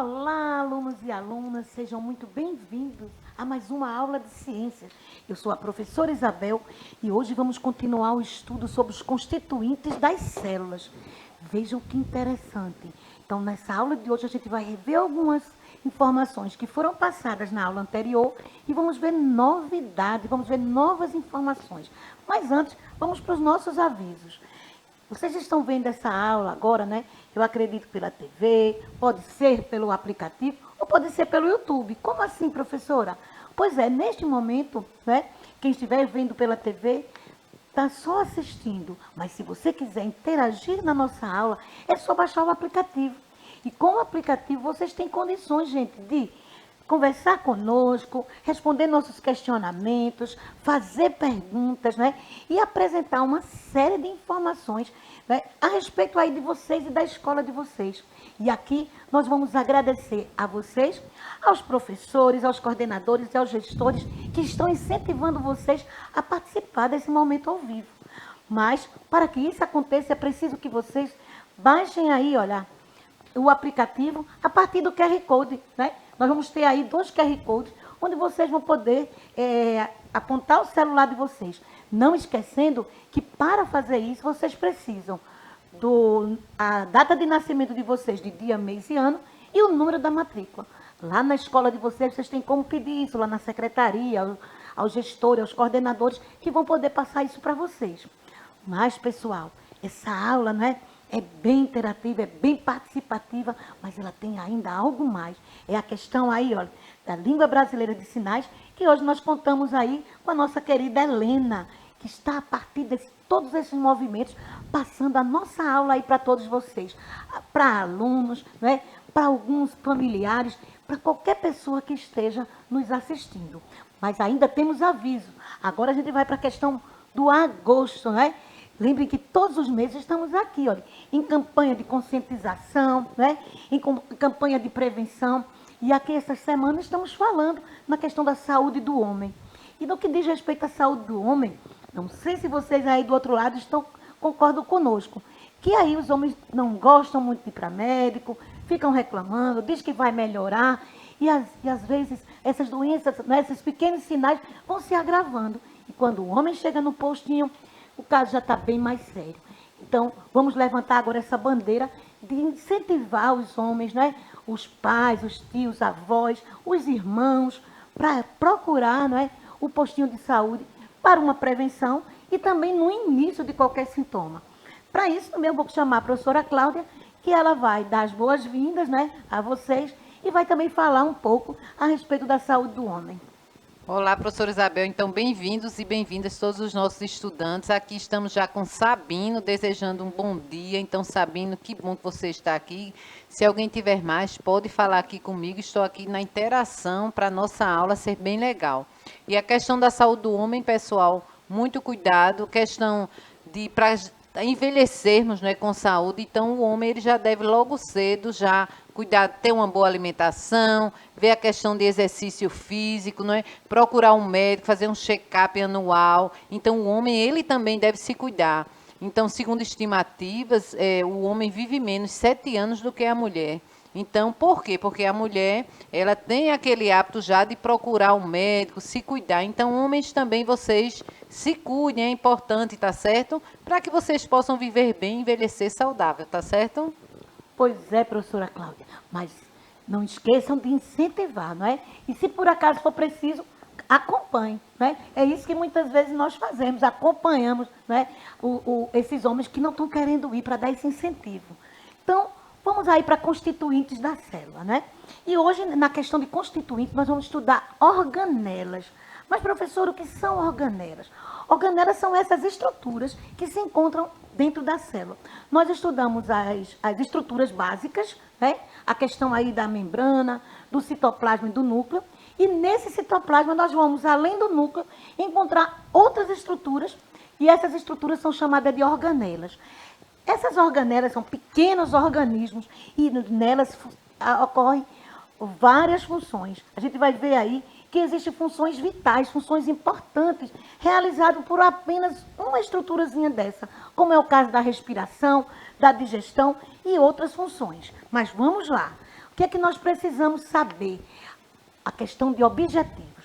Olá, alunos e alunas, sejam muito bem-vindos a mais uma aula de ciências. Eu sou a professora Isabel e hoje vamos continuar o estudo sobre os constituintes das células. Vejam que interessante. Então, nessa aula de hoje, a gente vai rever algumas informações que foram passadas na aula anterior e vamos ver novidades, vamos ver novas informações. Mas antes, vamos para os nossos avisos. Vocês estão vendo essa aula agora, né? Eu acredito pela TV, pode ser pelo aplicativo ou pode ser pelo YouTube. Como assim, professora? Pois é, neste momento, né? Quem estiver vendo pela TV está só assistindo. Mas se você quiser interagir na nossa aula, é só baixar o aplicativo. E com o aplicativo vocês têm condições, gente, de conversar conosco, responder nossos questionamentos, fazer perguntas, né? E apresentar uma série de informações, né, a respeito aí de vocês e da escola de vocês. E aqui nós vamos agradecer a vocês, aos professores, aos coordenadores e aos gestores que estão incentivando vocês a participar desse momento ao vivo. Mas, para que isso aconteça, é preciso que vocês baixem aí, olha, o aplicativo a partir do QR Code, né? Nós vamos ter aí 2 QR Codes, onde vocês vão poder apontar o celular de vocês. Não esquecendo que para fazer isso, vocês precisam a data de nascimento de vocês, de dia, mês e ano, e o número da matrícula. Lá na escola de vocês, vocês têm como pedir isso, lá na secretaria, aos gestores, aos coordenadores, que vão poder passar isso para vocês. Mas, pessoal, essa aula, não é? É bem interativa, é bem participativa, mas ela tem ainda algo mais. É a questão aí, olha, da língua brasileira de sinais, que hoje nós contamos aí com a nossa querida Helena, que está a partir de todos esses movimentos, passando a nossa aula aí para todos vocês, para alunos, né? Para alguns familiares, para qualquer pessoa que esteja nos assistindo. Mas ainda temos aviso. Agora a gente vai para a questão do agosto, né? Lembrem que todos os meses estamos aqui, olha, em campanha de conscientização, né? Em campanha de prevenção. E aqui, essa semana, estamos falando na questão da saúde do homem. E no que diz respeito à saúde do homem, não sei se vocês aí do outro lado concordam conosco, que aí os homens não gostam muito de ir para médico, ficam reclamando, diz que vai melhorar, e às vezes essas doenças, né, esses pequenos sinais vão se agravando. E quando o homem chega no postinho, o caso já está bem mais sério. Então, vamos levantar agora essa bandeira de incentivar os homens, né? Os pais, os tios, avós, os irmãos, para procurar, não é, o postinho de saúde para uma prevenção e também no início de qualquer sintoma. Para isso, também eu vou chamar a professora Cláudia, que ela vai dar as boas-vindas, né, a vocês e vai também falar um pouco a respeito da saúde do homem. Olá, professora Isabel. Então, bem-vindos e bem-vindas todos os nossos estudantes. Aqui estamos já com Sabino, desejando um bom dia. Então, Sabino, que bom que você está aqui. Se alguém tiver mais, pode falar aqui comigo. Estou aqui na interação para a nossa aula ser bem legal. E a questão da saúde do homem, pessoal, muito cuidado. Questão de para envelhecermos, né, com saúde. Então, o homem ele já deve logo cedo já cuidar, ter uma boa alimentação, ver a questão de exercício físico, não é? Procurar um médico, fazer um check-up anual. Então, o homem, ele também deve se cuidar. Então, segundo estimativas, o homem vive menos 7 anos do que a mulher. Então, por quê? Porque a mulher, ela tem aquele hábito já de procurar um médico, se cuidar. Então, homens também, vocês se cuidem, é importante, tá certo? Para que vocês possam viver bem e envelhecer saudável, tá certo? Pois é, professora Cláudia, mas não esqueçam de incentivar, não é? E se por acaso for preciso, acompanhe, não é? É isso que muitas vezes nós fazemos, acompanhamos, não é? Esses homens que não estão querendo ir para dar esse incentivo. Então, vamos aí para constituintes da célula, né? E hoje, na questão de constituintes, nós vamos estudar organelas. Mas, professor, o que são organelas? Organelas são essas estruturas que se encontram dentro da célula. Nós estudamos as estruturas básicas, né? A questão aí da membrana, do citoplasma e do núcleo. E nesse citoplasma nós vamos, além do núcleo, encontrar outras estruturas, e essas estruturas são chamadas de organelas. Essas organelas são pequenos organismos e nelas ocorrem várias funções. A gente vai ver aí que existem funções vitais, funções importantes, realizadas por apenas uma estruturazinha dessa, como é o caso da respiração, da digestão e outras funções. Mas vamos lá. O que é que nós precisamos saber? A questão de objetivos.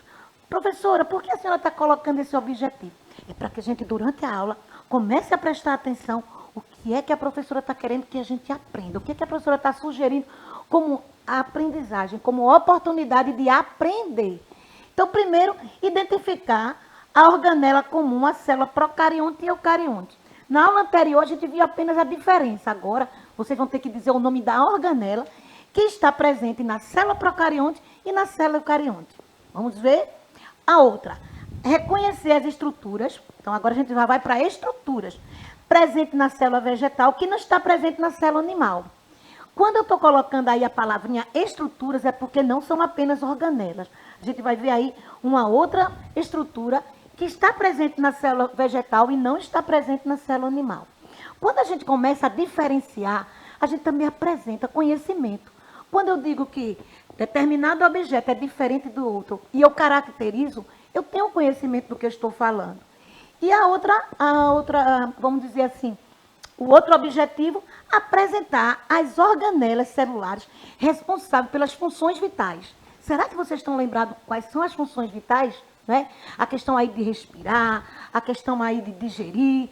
Professora, por que a senhora está colocando esse objetivo? É para que a gente, durante a aula, comece a prestar atenção o que é que a professora está querendo que a gente aprenda, o que é que a professora está sugerindo como aprendizagem, como oportunidade de aprender. Então, primeiro, identificar a organela comum, a célula procarionte e eucarionte. Na aula anterior, a gente viu apenas a diferença. Agora, vocês vão ter que dizer o nome da organela que está presente na célula procarionte e na célula eucarionte. Vamos ver a outra. Reconhecer as estruturas. Então, agora a gente já vai para estruturas. Presente na célula vegetal, que não está presente na célula animal. Quando eu estou colocando aí a palavrinha estruturas, é porque não são apenas organelas. A gente vai ver aí uma outra estrutura que está presente na célula vegetal e não está presente na célula animal. Quando a gente começa a diferenciar, a gente também apresenta conhecimento. Quando eu digo que determinado objeto é diferente do outro e eu caracterizo, eu tenho conhecimento do que eu estou falando. E a outra, vamos dizer assim, o outro objetivo, apresentar as organelas celulares responsáveis pelas funções vitais. Será que vocês estão lembrados quais são as funções vitais? Né? A questão aí de respirar, a questão aí de digerir,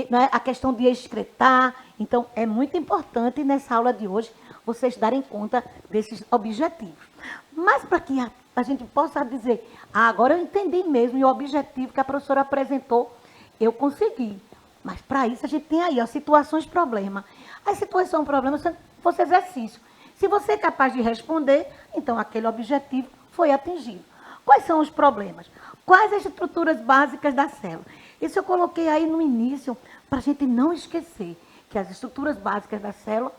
né? A questão de excretar. Então, é muito importante nessa aula de hoje vocês darem conta desses objetivos. Mas para que a gente possa dizer, agora eu entendi mesmo e o objetivo que a professora apresentou, eu consegui. Mas para isso a gente tem aí, ó, situações problema. As situações problema fosse exercício. Se você é capaz de responder, então aquele objetivo foi atingido. Quais são os problemas? Quais as estruturas básicas da célula? Isso eu coloquei aí no início, para a gente não esquecer que as estruturas básicas da célula,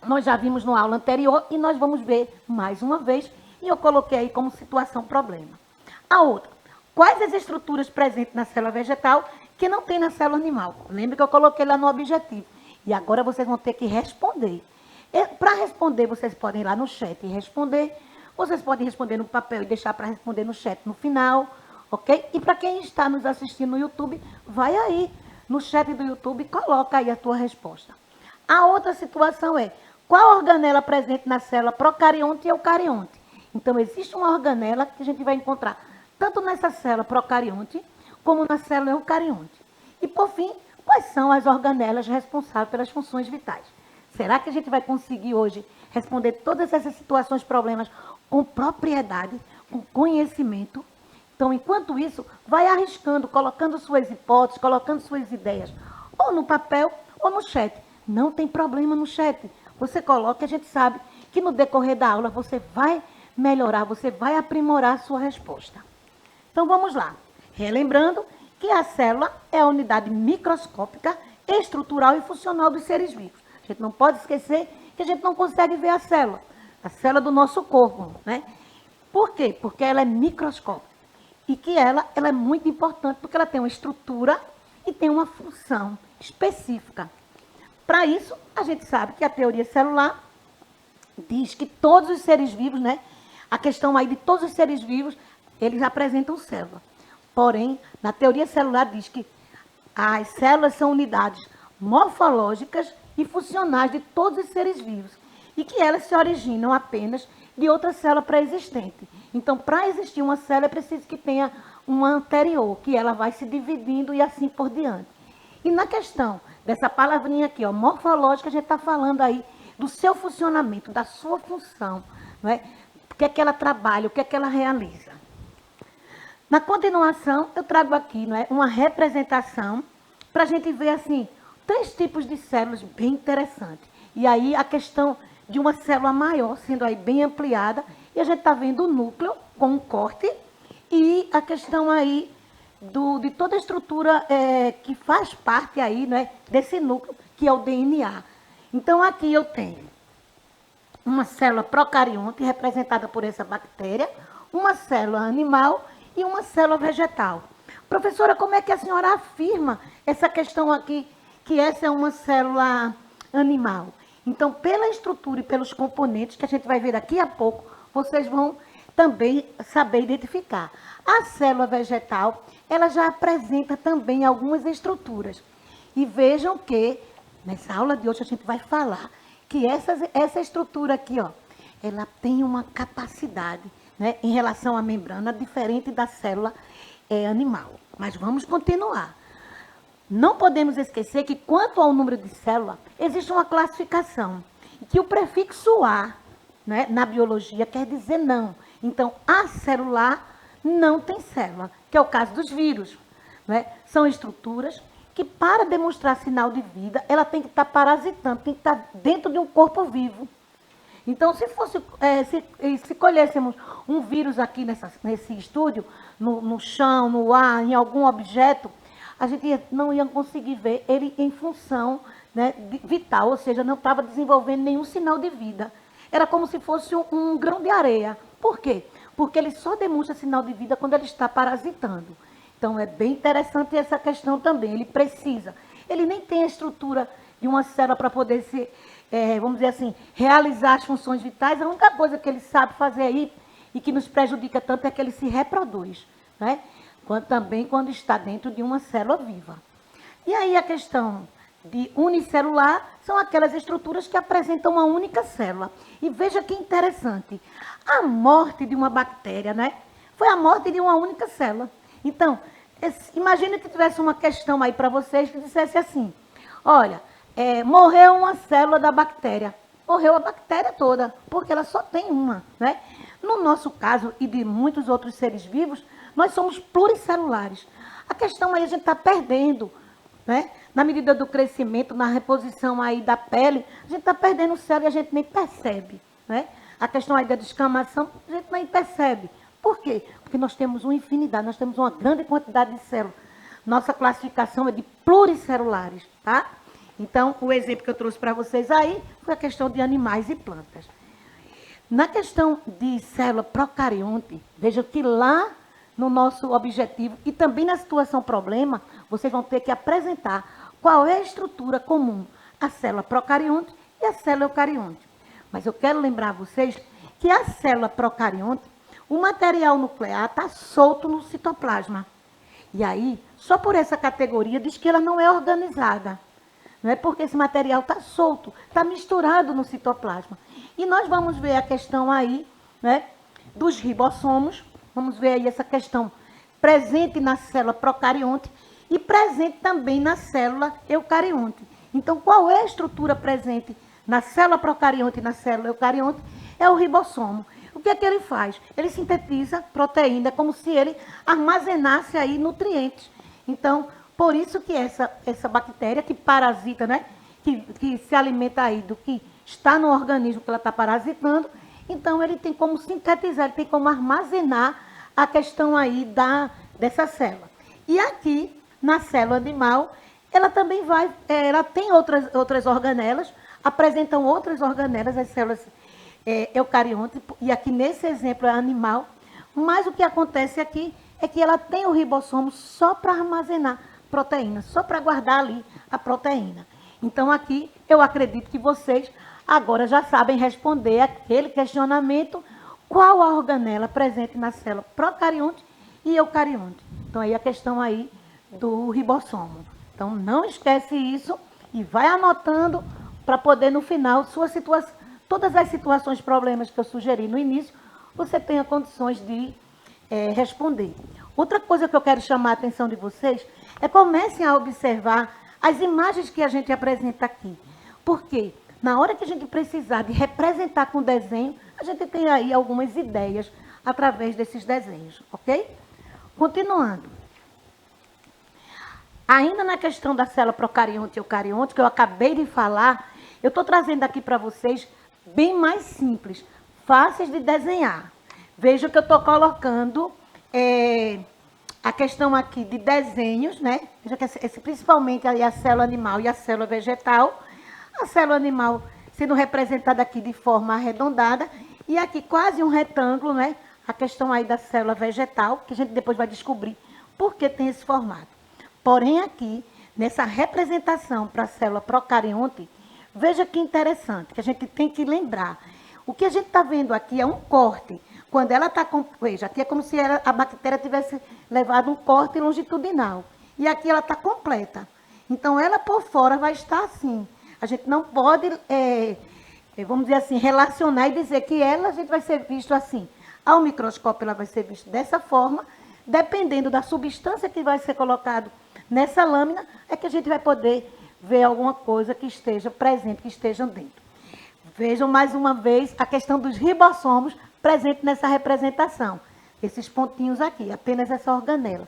nós já vimos na aula anterior e nós vamos ver mais uma vez, e eu coloquei aí como situação problema. A outra, quais as estruturas presentes na célula vegetal que não tem na célula animal? Lembra que eu coloquei lá no objetivo. E agora vocês vão ter que responder. Para responder, vocês podem ir lá no chat e responder. Vocês podem responder no papel e deixar para responder no chat no final, ok? E para quem está nos assistindo no YouTube, vai aí no chat do YouTube e coloca aí a tua resposta. A outra situação é, qual organela presente na célula procarionte e eucarionte? Então, existe uma organela que a gente vai encontrar tanto nessa célula procarionte como na célula eucarionte. E, por fim, quais são as organelas responsáveis pelas funções vitais? Será que a gente vai conseguir hoje responder todas essas situações, problemas com propriedade, com conhecimento? Então, enquanto isso, vai arriscando, colocando suas hipóteses, colocando suas ideias, ou no papel ou no chat. Não tem problema no chat. Você coloca, a gente sabe que no decorrer da aula você vai melhorar, você vai aprimorar a sua resposta. Então, vamos lá. Relembrando que a célula é a unidade microscópica, estrutural e funcional dos seres vivos. A gente não pode esquecer que a gente não consegue ver a célula do nosso corpo, né? Por quê? Porque ela é microscópica. E que ela é muito importante porque ela tem uma estrutura e tem uma função específica. Para isso, a gente sabe que a teoria celular diz que todos os seres vivos, né? A questão aí de todos os seres vivos, eles apresentam célula. Porém, na teoria celular diz que as células são unidades morfológicas e funcionais de todos os seres vivos e que elas se originam apenas de outra célula pré-existente. Então, para existir uma célula, é preciso que tenha uma anterior, que ela vai se dividindo e assim por diante. E na questão dessa palavrinha aqui, ó, morfológica, a gente está falando aí do seu funcionamento, da sua função, não é? O que é que ela trabalha, o que é que ela realiza. Na continuação, eu trago aqui, não é, uma representação para a gente ver assim 3 tipos de células bem interessantes. E aí a questão de uma célula maior sendo aí bem ampliada, e a gente está vendo o núcleo com um corte e a questão aí de toda a estrutura que faz parte aí, né, desse núcleo, que é o DNA. Então, aqui eu tenho uma célula procarionte, representada por essa bactéria, uma célula animal e uma célula vegetal. Professora, como é que a senhora afirma essa questão aqui, que essa é uma célula animal? Então, pela estrutura e pelos componentes, que a gente vai ver daqui a pouco, vocês vão também saber identificar. A célula vegetal, ela já apresenta também algumas estruturas. E vejam que, nessa aula de hoje, a gente vai falar que que essa estrutura aqui, ó, ela tem uma capacidade, né, em relação à membrana diferente da célula animal. Mas vamos continuar. Não podemos esquecer que, quanto ao número de células, existe uma classificação. E que o prefixo A, né, na biologia, quer dizer não. Então, acelular não tem célula, que é o caso dos vírus. Né? São estruturas que, para demonstrar sinal de vida, ela tem que estar parasitando, tem que estar dentro de um corpo vivo. Então, se colhêssemos um vírus aqui nesse estúdio, no chão, no ar, em algum objeto, a gente não ia conseguir ver ele em função, né, vital, ou seja, não estava desenvolvendo nenhum sinal de vida. Era como se fosse um grão de areia. Por quê? Porque ele só demonstra sinal de vida quando ele está parasitando. Então, é bem interessante essa questão também. Ele precisa. Ele nem tem a estrutura de uma célula para poder se, vamos dizer assim, realizar as funções vitais. A única coisa que ele sabe fazer aí e que nos prejudica tanto é que ele se reproduz, né? Também quando está dentro de uma célula viva. E aí a questão de unicelular são aquelas estruturas que apresentam uma única célula. E veja que interessante, a morte de uma bactéria, né, foi a morte de uma única célula. Então, imagine que tivesse uma questão aí para vocês que dissesse assim, olha, morreu uma célula da bactéria. Morreu a bactéria toda, porque ela só tem uma, né? No nosso caso e de muitos outros seres vivos, nós somos pluricelulares. A questão aí a gente está perdendo, né? Na medida do crescimento, na reposição aí da pele, a gente está perdendo célula e a gente nem percebe, né? A questão aí da descamação, a gente nem percebe. Por quê? Porque nós temos uma infinidade, nós temos uma grande quantidade de células. Nossa classificação é de pluricelulares, tá? Então, o exemplo que eu trouxe para vocês aí foi a questão de animais e plantas. Na questão de célula procarionte, veja que lá no nosso objetivo e também na situação problema, vocês vão ter que apresentar qual é a estrutura comum, a célula procarionte e a célula eucarionte. Mas eu quero lembrar a vocês que a célula procarionte, o material nuclear está solto no citoplasma. E aí, só por essa categoria, diz que ela não é organizada. Não é porque esse material está solto, está misturado no citoplasma. E nós vamos ver a questão aí, né, dos ribossomos, vamos ver aí essa questão presente na célula procarionte e presente também na célula eucarionte. Então, qual é a estrutura presente na célula procarionte e na célula eucarionte? É o ribossomo. O que é que ele faz? Ele sintetiza proteína, como se ele armazenasse aí nutrientes. Então, por isso que essa bactéria que parasita, né, que se alimenta aí do que está no organismo que ela está parasitando, então ele tem como sintetizar, ele tem como armazenar a questão aí dessa célula. E aqui, na célula animal, ela também ela tem outras organelas, apresentam outras organelas, as células eucariontes, e aqui nesse exemplo é animal, mas o que acontece aqui é que ela tem o ribossomo só para armazenar proteína, só para guardar ali a proteína. Então aqui eu acredito que vocês agora já sabem responder aquele questionamento, qual a organela presente na célula procarionte e eucarionte. Então aí a questão aí do ribossomo. Então não esquece isso e vai anotando para poder no final, todas as situações, problemas que eu sugeri no início, você tenha condições de responder. Outra coisa que eu quero chamar a atenção de vocês é comecem a observar as imagens que a gente apresenta aqui. Por quê? Na hora que a gente precisar de representar com desenho, a gente tem aí algumas ideias através desses desenhos, ok? Continuando. Ainda na questão da célula procarionte e eucarionte, que eu acabei de falar, eu estou trazendo aqui para vocês bem mais simples, fáceis de desenhar. Veja que eu estou colocando a questão aqui de desenhos, né? Veja que principalmente aí a célula animal e a célula vegetal. A célula animal sendo representada aqui de forma arredondada e aqui quase um retângulo, né? A questão aí da célula vegetal, que a gente depois vai descobrir por que tem esse formato. Porém aqui, nessa representação para a célula procarionte, veja que interessante, que a gente tem que lembrar. O que a gente está vendo aqui é um corte. Quando ela está com... Veja, aqui é como se a bactéria tivesse levado um corte longitudinal. E aqui ela está completa. Então, ela por fora vai estar assim. A gente não pode vamos dizer assim, relacionar e dizer que ela, a gente vai ser visto assim. Ao microscópio, ela vai ser vista dessa forma, dependendo da substância que vai ser colocado nessa lâmina, é que a gente vai poder ver alguma coisa que esteja presente, que esteja dentro. Vejam mais uma vez a questão dos ribossomos presente nessa representação. Esses pontinhos aqui, apenas essa organela.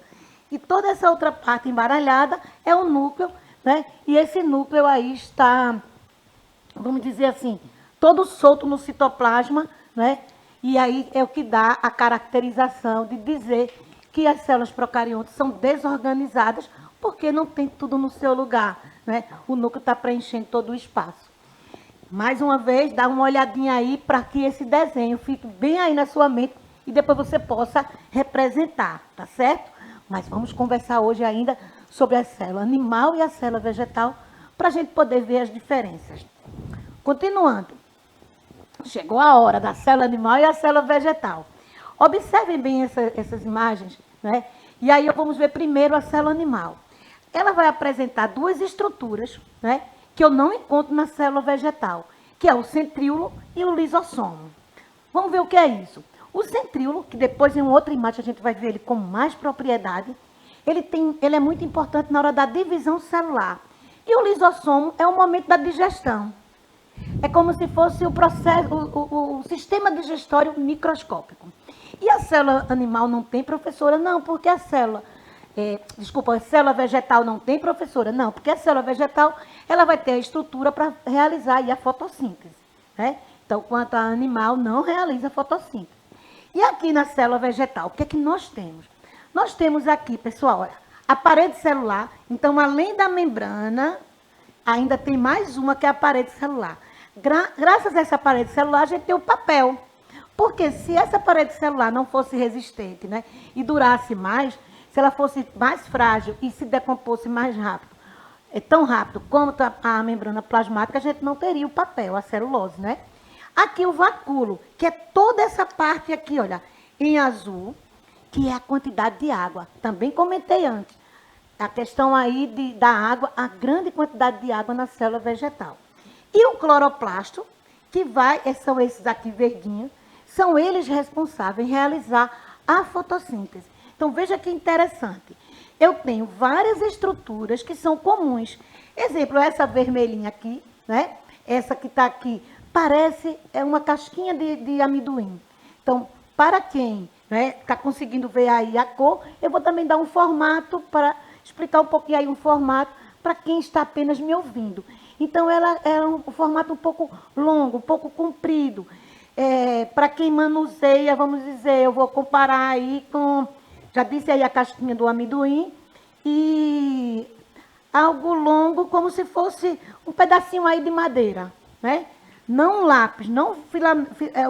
E toda essa outra parte embaralhada é o núcleo, né? E esse núcleo aí está, vamos dizer assim, todo solto no citoplasma, né? E aí é o que dá a caracterização de dizer que as células procariontes são desorganizadas porque não tem tudo no seu lugar, né? O núcleo está preenchendo todo o espaço. Mais uma vez, dá uma olhadinha aí para que esse desenho fique bem aí na sua mente e depois você possa representar, tá certo? Mas vamos conversar hoje ainda sobre a célula animal e a célula vegetal para a gente poder ver as diferenças. Continuando, chegou a hora da célula animal e a célula vegetal. Observem bem essas imagens, né? E aí vamos ver primeiro a célula animal. Ela vai apresentar duas estruturas, né, que eu não encontro na célula vegetal, que é o centríolo e o lisossomo. Vamos ver o que é isso. O centríolo, que depois em outra imagem a gente vai ver ele com mais propriedade, ele é muito importante na hora da divisão celular. E o lisossomo é o momento da digestão. É como se fosse o processo, o sistema digestório microscópico. E a célula animal não tem, professora? Não, porque a célula... a célula vegetal não tem, professora? Não, porque a célula vegetal ela vai ter a estrutura para realizar aí a fotossíntese, né? Então, quanto a animal, não realiza a fotossíntese. E aqui na célula vegetal, o que é que nós temos? Nós temos aqui, pessoal, olha, a parede celular. Então, além da membrana, ainda tem mais uma que é a parede celular. Graças a essa parede celular, a gente tem o papel. Porque se essa parede celular não fosse resistente, né, e durasse mais, se ela fosse mais frágil e se decomposse mais rápido, tão rápido quanto a membrana plasmática, a gente não teria o papel, a celulose, né? Aqui o vacúolo, que é toda essa parte aqui, olha, em azul, que é a quantidade de água. Também comentei antes. A questão aí da água, a grande quantidade de água na célula vegetal. E o cloroplasto, que são esses aqui verdinhos, são eles responsáveis em realizar a fotossíntese. Então, veja que interessante. Eu tenho várias estruturas que são comuns. Exemplo, essa vermelhinha aqui, né? Essa que está aqui, parece uma casquinha de amendoim. Então, para quem está conseguindo ver aí a cor, eu vou também dar um formato para explicar um pouquinho aí um formato para quem está apenas me ouvindo. Então, ela é um formato um pouco longo, um pouco comprido. Para quem manuseia, vamos dizer, eu vou comparar aí com, já disse aí a casquinha do amendoim, e algo longo como se fosse um pedacinho aí de madeira, né? Não um lápis, não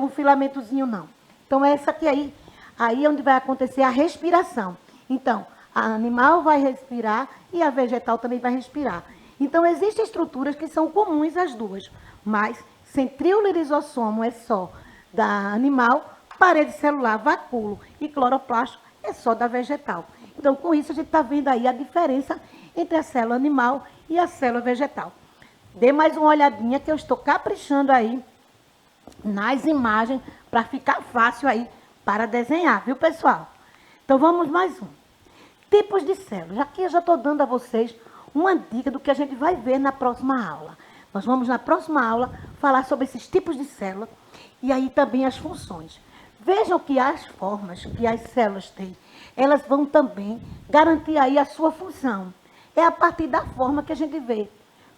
um filamentozinho, não. Então, essa aqui aí é onde vai acontecer a respiração. Então, a animal vai respirar e a vegetal também vai respirar. Então, existem estruturas que são comuns às duas, mas centríolo e lisossomo é só da animal, parede celular, vacúolo e cloroplasto é só da vegetal. Então, com isso, a gente está vendo aí a diferença entre a célula animal e a célula vegetal. Dê mais uma olhadinha que eu estou caprichando aí nas imagens para ficar fácil aí para desenhar, viu, pessoal? Então, vamos mais um. Tipos de células. Aqui eu já estou dando a vocês uma dica do que a gente vai ver na próxima aula. Nós vamos, na próxima aula, falar sobre esses tipos de célula e aí também as funções. Vejam que as formas que as células têm, elas vão também garantir aí a sua função. É a partir da forma que a gente vê.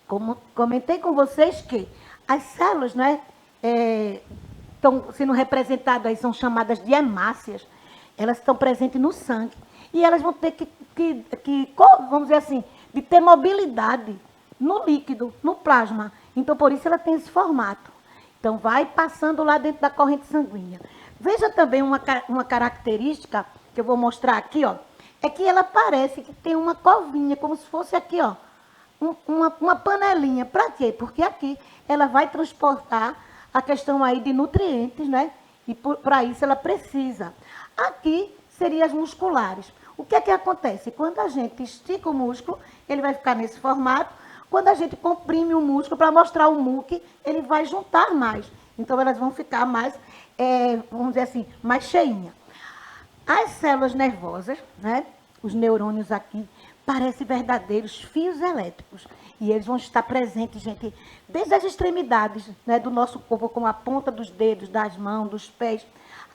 Como comentei com vocês que as células, né, estão sendo representadas aí, são chamadas de hemácias. Elas estão presentes no sangue. E elas vão ter vamos dizer assim, de ter mobilidade no líquido, no plasma. Então, por isso ela tem esse formato. Então, vai passando lá dentro da corrente sanguínea. Veja também uma característica que eu vou mostrar aqui, ó. É que ela parece que tem uma covinha, como se fosse aqui, ó. Uma panelinha. Para quê? Porque aqui ela vai transportar a questão aí de nutrientes, né? E para isso ela precisa. Aqui seriam as musculares. O que é que acontece? Quando a gente estica o músculo, ele vai ficar nesse formato. Quando a gente comprime o músculo para mostrar o muque, ele vai juntar mais. Então, elas vão ficar mais, vamos dizer assim, mais cheinhas. As células nervosas, né, os neurônios aqui, parecem verdadeiros fios elétricos. E eles vão estar presentes, gente, desde as extremidades, né, do nosso corpo, como a ponta dos dedos, das mãos, dos pés,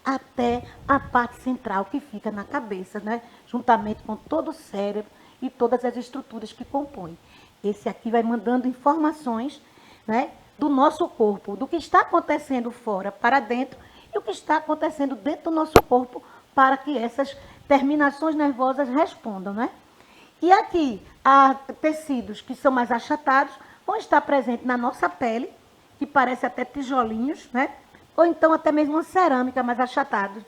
até a parte central que fica na cabeça, né, juntamente com todo o cérebro e todas as estruturas que compõem. Esse aqui vai mandando informações, né, do nosso corpo, do que está acontecendo fora para dentro e o que está acontecendo dentro do nosso corpo para que essas terminações nervosas respondam, né? E aqui, há tecidos que são mais achatados, vão estar presentes na nossa pele, que parece até tijolinhos, né? Ou então até mesmo uma cerâmica mais achatada.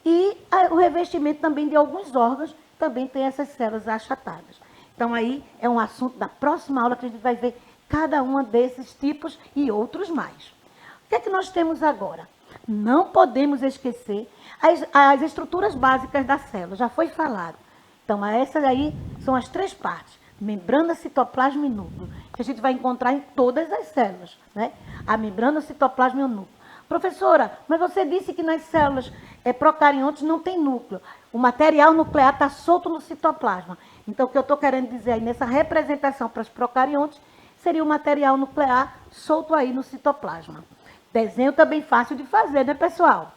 E o revestimento também de alguns órgãos também tem essas células achatadas. Então aí é um assunto da próxima aula que a gente vai ver cada uma desses tipos e outros mais. O que é que nós temos agora? Não podemos esquecer as estruturas básicas da célula, já foi falado. Então, essas aí são as 3 partes, membrana, citoplasma e núcleo, que a gente vai encontrar em todas as células, né? A membrana, o citoplasma e o núcleo. Professora, mas você disse que nas células procariontes não tem núcleo. O material nuclear está solto no citoplasma. Então, o que eu estou querendo dizer aí nessa representação para os procariontes seria o material nuclear solto aí no citoplasma. Desenho também fácil de fazer, né, pessoal?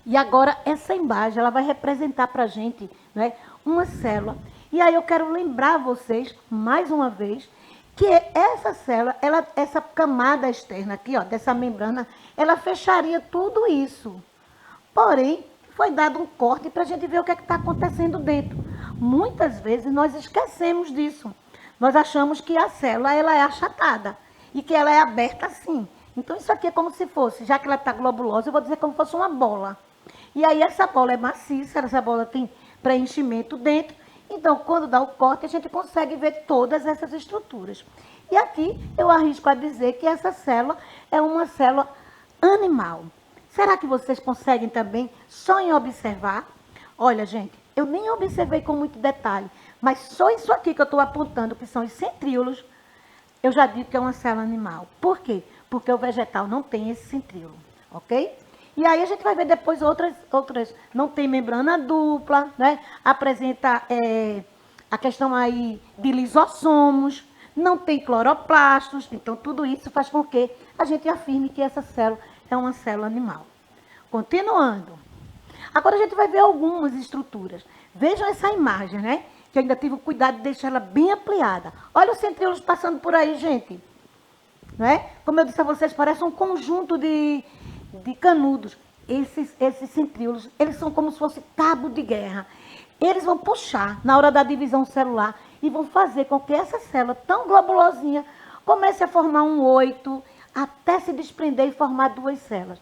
E agora, essa imagem, ela vai representar para a gente, né, uma célula. E aí eu quero lembrar vocês, mais uma vez, que essa célula, essa camada externa aqui, ó, dessa membrana, ela fecharia tudo isso. Porém, foi dado um corte para a gente ver o que é que está acontecendo dentro. Muitas vezes nós esquecemos disso. Nós achamos que a célula ela é achatada e que ela é aberta assim. Então, isso aqui é como se fosse, já que ela está globulosa, eu vou dizer como se fosse uma bola. E aí, essa bola é maciça, essa bola tem preenchimento dentro. Então, quando dá o corte, a gente consegue ver todas essas estruturas. E aqui, eu arrisco a dizer que essa célula é uma célula animal. Será que vocês conseguem também só em observar? Olha, gente, eu nem observei com muito detalhe, mas só isso aqui que eu estou apontando, que são os centríolos, eu já digo que é uma célula animal. Por quê? Porque o vegetal não tem esse centríolo, ok? E aí a gente vai ver depois outras não tem membrana dupla, né? Apresenta a questão aí de lisossomos, não tem cloroplastos, então tudo isso faz com que a gente afirme que essa célula é uma célula animal. Continuando. Agora a gente vai ver algumas estruturas. Vejam essa imagem, né? Que eu ainda tive o cuidado de deixar ela bem ampliada. Olha os centríolos passando por aí, gente. Não é? Como eu disse a vocês, parece um conjunto de canudos. Esses centríolos, eles são como se fosse cabo de guerra. Eles vão puxar na hora da divisão celular e vão fazer com que essa célula tão globulosinha comece a formar um 8, até se desprender e formar 2 células.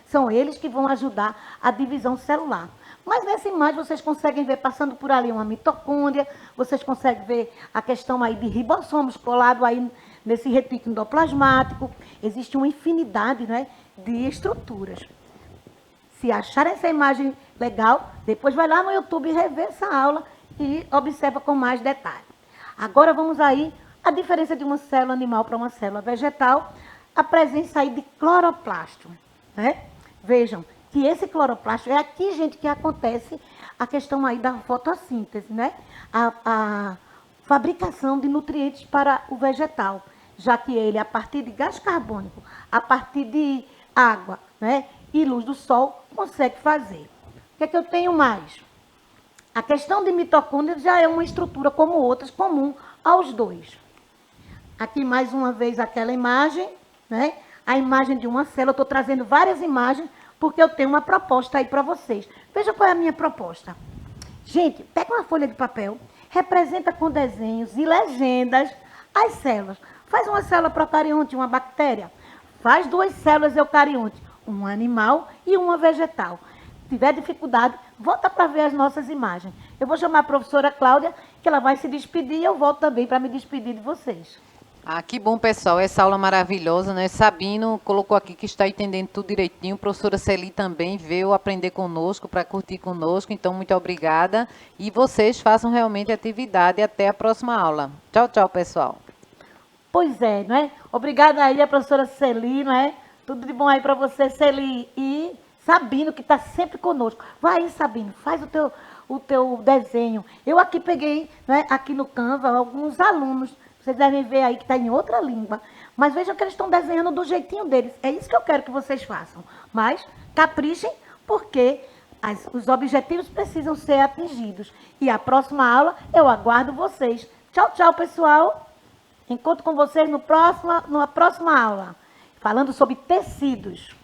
São eles que vão ajudar a divisão celular. Mas nessa imagem vocês conseguem ver passando por ali uma mitocôndria, vocês conseguem ver a questão aí de ribossomos colado aí nesse retículo endoplasmático. Existe uma infinidade, né, de estruturas. Se achar essa imagem legal, depois vai lá no YouTube rever essa aula e observa com mais detalhe. Agora vamos aí a diferença de uma célula animal para uma célula vegetal, a presença aí de cloroplasto, né? Vejam que esse cloroplasto é aqui, gente, que acontece a questão aí da fotossíntese, né? A fabricação de nutrientes para o vegetal, já que ele, a partir de gás carbônico, a partir de água, né, e luz do sol, consegue fazer. O que é que eu tenho mais? A questão de mitocôndria já é uma estrutura como outras, comum aos dois. Aqui, mais uma vez, aquela imagem, né? A imagem de uma célula. Eu estou trazendo várias imagens, porque eu tenho uma proposta aí para vocês. Veja qual é a minha proposta. Gente, pega uma folha de papel, representa com desenhos e legendas as células. Faz uma célula procarionte, uma bactéria. Faz 2 células eucariontes, uma animal e uma vegetal. Se tiver dificuldade, volta para ver as nossas imagens. Eu vou chamar a professora Cláudia, que ela vai se despedir, e eu volto também para me despedir de vocês. Ah, que bom, pessoal. Essa aula maravilhosa, né? Sabino colocou aqui que está entendendo tudo direitinho. Professora Celi também veio aprender conosco, para curtir conosco. Então, muito obrigada. E vocês façam realmente a atividade. Até a próxima aula. Tchau, tchau, pessoal. Pois é, não é? Obrigada aí a professora Celi, não é? Tudo de bom aí para você, Celi. E Sabino, que está sempre conosco. Vai aí, Sabino, faz o teu desenho. Eu aqui peguei, né, aqui no Canva, alguns alunos. Vocês devem ver aí que está em outra língua. Mas vejam que eles estão desenhando do jeitinho deles. É isso que eu quero que vocês façam. Mas caprichem, porque os objetivos precisam ser atingidos. E a próxima aula eu aguardo vocês. Tchau, tchau, pessoal. Encontro com vocês numa próxima aula, falando sobre tecidos.